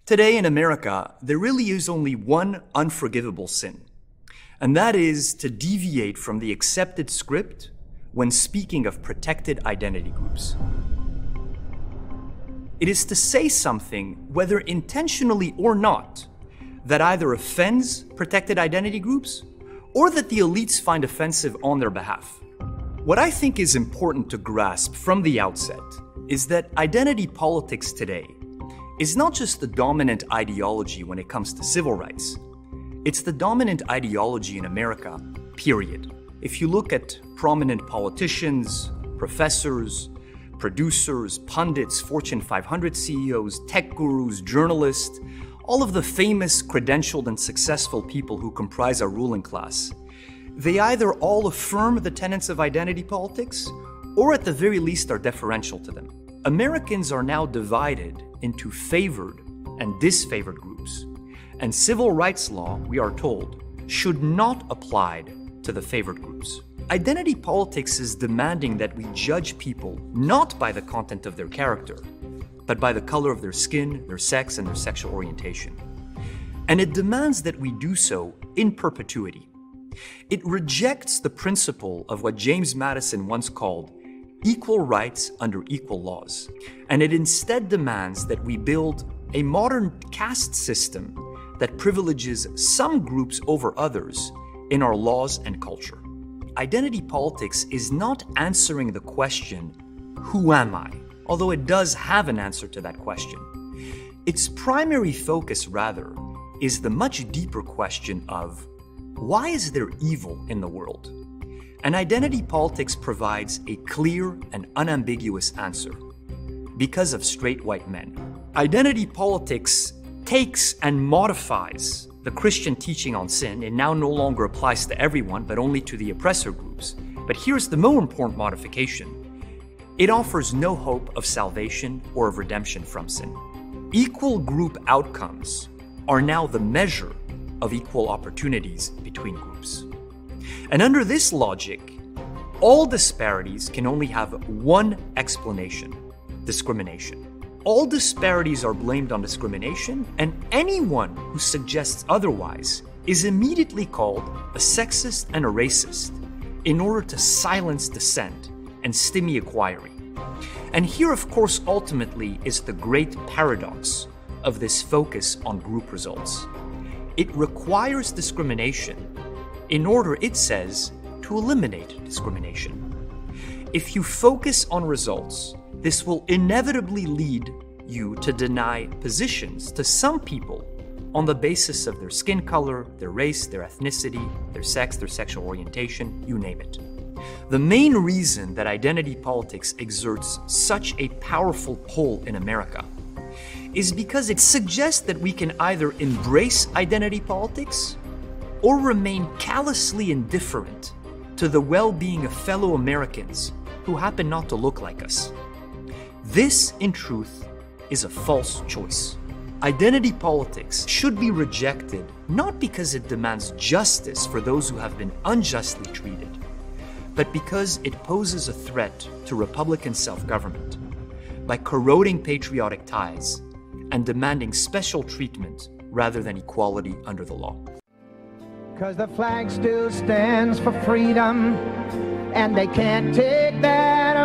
Today in America, there really is only one unforgivable sin, and that is to deviate from the accepted script when speaking of protected identity groups. It is to say something, whether intentionally or not, that either offends protected identity groups or that the elites find offensive on their behalf. What I think is important to grasp from the outset is that identity politics today is not just the dominant ideology when it comes to civil rights. It's the dominant ideology in America, period. If you look at prominent politicians, professors, producers, pundits, Fortune 500 CEOs, tech gurus, journalists, all of the famous, credentialed, and successful people who comprise our ruling class, they either all affirm the tenets of identity politics or at the very least are deferential to them. Americans are now divided into favored and disfavored groups, and civil rights law, we are told, should not apply to the favored groups. Identity politics is demanding that we judge people not by the content of their character, but by the color of their skin, their sex, and their sexual orientation. And it demands that we do so in perpetuity. It rejects the principle of what James Madison once called equal rights under equal laws. And it instead demands that we build a modern caste system that privileges some groups over others in our laws and culture. Identity politics is not answering the question, who am I? Although it does have an answer to that question. Its primary focus, rather, is the much deeper question of, why is there evil in the world? And identity politics provides a clear and unambiguous answer. Because of straight white men. Identity politics takes and modifies the Christian teaching on sin. It now no longer applies to everyone, but only to the oppressor groups. But here's the more important modification. It offers no hope of salvation or of redemption from sin. Equal group outcomes are now the measure of equal opportunities between groups. And under this logic, all disparities can only have one explanation: discrimination. All disparities are blamed on discrimination, and anyone who suggests otherwise is immediately called a sexist and a racist in order to silence dissent and stymie inquiry. And here, of course, ultimately is the great paradox of this focus on group results. It requires discrimination in order, it says, to eliminate discrimination. If you focus on results, this will inevitably lead you to deny positions to some people on the basis of their skin color, their race, their ethnicity, their sex, their sexual orientation, you name it. The main reason that identity politics exerts such a powerful pull in America is because it suggests that we can either embrace identity politics or remain callously indifferent to the well-being of fellow Americans who happen not to look like us. This, in truth, is a false choice. Identity politics should be rejected not because it demands justice for those who have been unjustly treated, but because it poses a threat to Republican self-government by corroding patriotic ties and demanding special treatment rather than equality under the law. 'Cause the flag still stands for freedom, and they can't take that